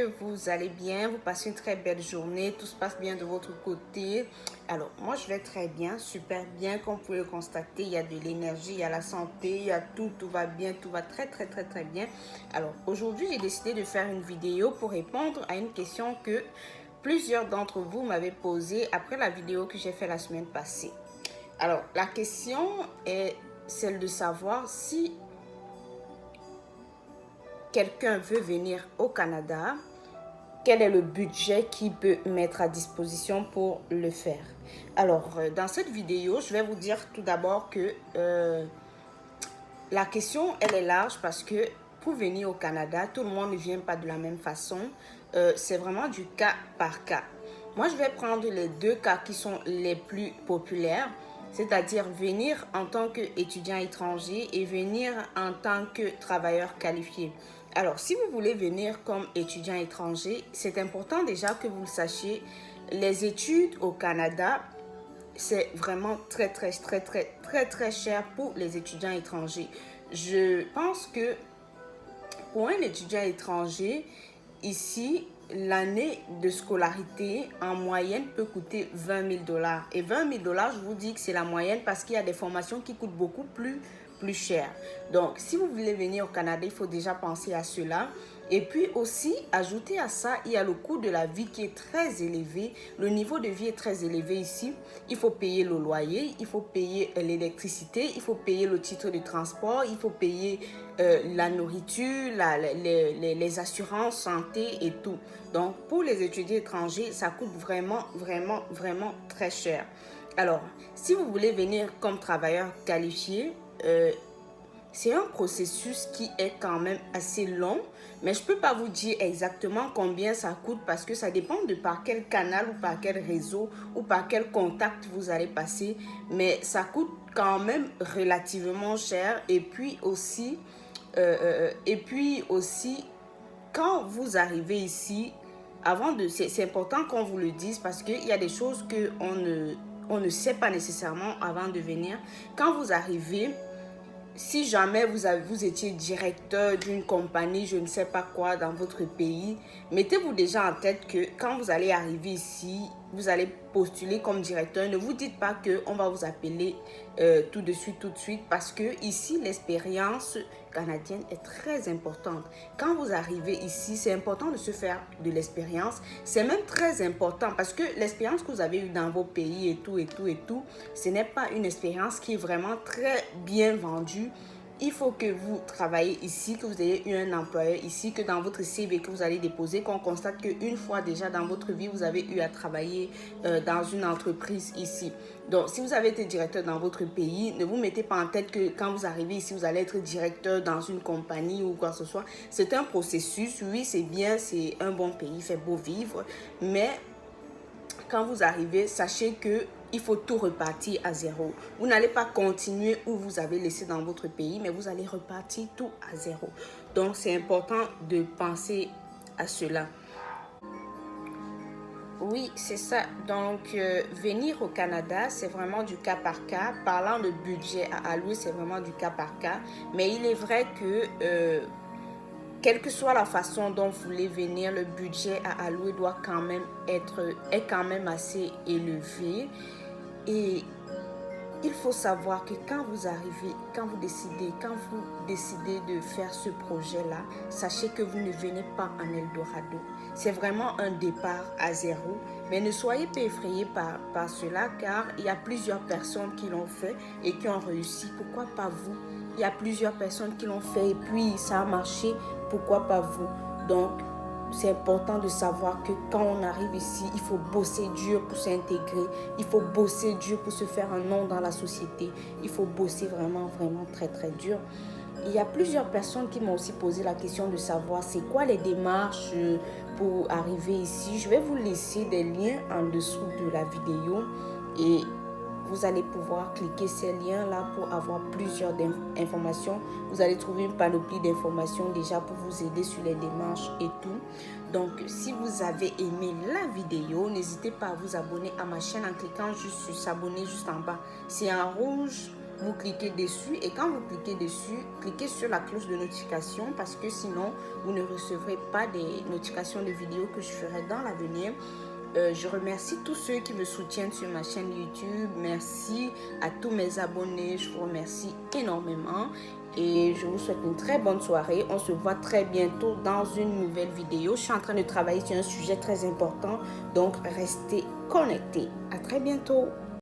que vous allez bien, vous passez une très belle journée, tout se passe bien de votre côté. Alors, moi je vais très bien, super bien, comme vous pouvez le constater, il y a de l'énergie, il y a la santé, il y a tout va bien, tout va très bien. Alors, aujourd'hui, j'ai décidé de faire une vidéo pour répondre à une question que plusieurs d'entre vous m'avaient posée après la vidéo que j'ai faite la semaine passée. Alors, la question est celle de savoir si quelqu'un veut venir au Canada, quel est le budget qu'il peut mettre à disposition pour le faire. Alors, dans cette vidéo, je vais vous dire tout d'abord que la question, elle est large parce que pour venir au Canada, tout le monde ne vient pas de la même façon. C'est vraiment du cas par cas. Moi, je vais prendre les deux cas qui sont les plus populaires, c'est-à-dire venir en tant qu'étudiant étranger et venir en tant que travailleur qualifié. Alors, si vous voulez venir comme étudiant étranger, c'est important déjà que vous le sachiez. Les études au Canada, c'est vraiment très cher pour les étudiants étrangers. Je pense que pour un étudiant étranger, ici, l'année de scolarité en moyenne peut coûter 20 000 $. Et 20 000 $, je vous dis que c'est la moyenne parce qu'il y a des formations qui coûtent beaucoup plus cher. Donc, si vous voulez venir au Canada, il faut déjà penser à cela. Et puis aussi, ajouter à ça, il y a le coût de la vie qui est très élevé. Le niveau de vie est très élevé ici. Il faut payer le loyer, il faut payer l'électricité, il faut payer le titre de transport, il faut payer la nourriture, les assurances santé et tout. Donc, pour les étudiants étrangers, ça coûte vraiment très cher. Alors, si vous voulez venir comme travailleur qualifié, c'est un processus qui est quand même assez long, mais je ne peux pas vous dire exactement combien ça coûte parce que ça dépend de par quel canal ou par quel réseau ou par quel contact vous allez passer, mais ça coûte quand même relativement cher. Et puis aussi, quand vous arrivez ici, c'est important qu'on vous le dise parce qu'il y a des choses qu'on ne sait pas nécessairement avant de venir. Quand vous arrivez, si jamais vous étiez directeur d'une compagnie, je ne sais pas quoi, dans votre pays, mettez-vous déjà en tête que quand vous allez arriver ici, vous allez postuler comme directeur. Ne vous dites pas qu'on va vous appeler tout de suite, parce que ici, l'expérience canadienne est très importante. Quand vous arrivez ici, c'est important de se faire de l'expérience. C'est même très important parce que l'expérience que vous avez eue dans vos pays et tout, ce n'est pas une expérience qui est vraiment très bien vendue. Il faut que vous travaillez ici, que vous ayez eu un employeur ici, que dans votre CV que vous allez déposer, qu'on constate qu'une fois déjà dans votre vie, vous avez eu à travailler dans une entreprise ici. Donc, si vous avez été directeur dans votre pays, ne vous mettez pas en tête que quand vous arrivez ici, vous allez être directeur dans une compagnie ou quoi que ce soit. C'est un processus, oui, c'est bien, c'est un bon pays, il fait beau vivre, mais quand vous arrivez, sachez que il faut tout repartir à zéro. Vous n'allez pas continuer où vous avez laissé dans votre pays, mais vous allez repartir tout à zéro. Donc, c'est important de penser à cela. Oui, c'est ça. Donc, venir au Canada, c'est vraiment du cas par cas. Parlant de budget à allouer, c'est vraiment du cas par cas. Mais il est vrai que quelle que soit la façon dont vous voulez venir, le budget à allouer est quand même assez élevé. Et il faut savoir que quand vous arrivez, quand vous décidez de faire ce projet-là, sachez que vous ne venez pas en Eldorado. C'est vraiment un départ à zéro. Mais ne soyez pas effrayés par cela, car il y a plusieurs personnes qui l'ont fait et qui ont réussi. Pourquoi pas vous? Il y a plusieurs personnes qui l'ont fait et puis ça a marché. Pourquoi pas vous? Donc, c'est important de savoir que quand on arrive ici, il faut bosser dur pour s'intégrer. Il faut bosser dur pour se faire un nom dans la société. Il faut bosser vraiment très dur. Il y a plusieurs personnes qui m'ont aussi posé la question de savoir c'est quoi les démarches pour arriver ici. Je vais vous laisser des liens en dessous de la vidéo et vous allez pouvoir cliquer ces liens-là pour avoir plusieurs informations. Vous allez trouver une panoplie d'informations déjà pour vous aider sur les démarches et tout. Donc, si vous avez aimé la vidéo, n'hésitez pas à vous abonner à ma chaîne en cliquant juste sur s'abonner juste en bas. C'est en rouge vous cliquez dessus et quand vous cliquez dessus, cliquez sur la cloche de notification parce que sinon, vous ne recevrez pas des notifications de vidéos que je ferai dans l'avenir. Je remercie tous ceux qui me soutiennent sur ma chaîne YouTube. Merci à tous mes abonnés. Je vous remercie énormément. Et je vous souhaite une très bonne soirée. On se voit très bientôt dans une nouvelle vidéo. Je suis en train de travailler sur un sujet très important. Donc, restez connectés. À très bientôt.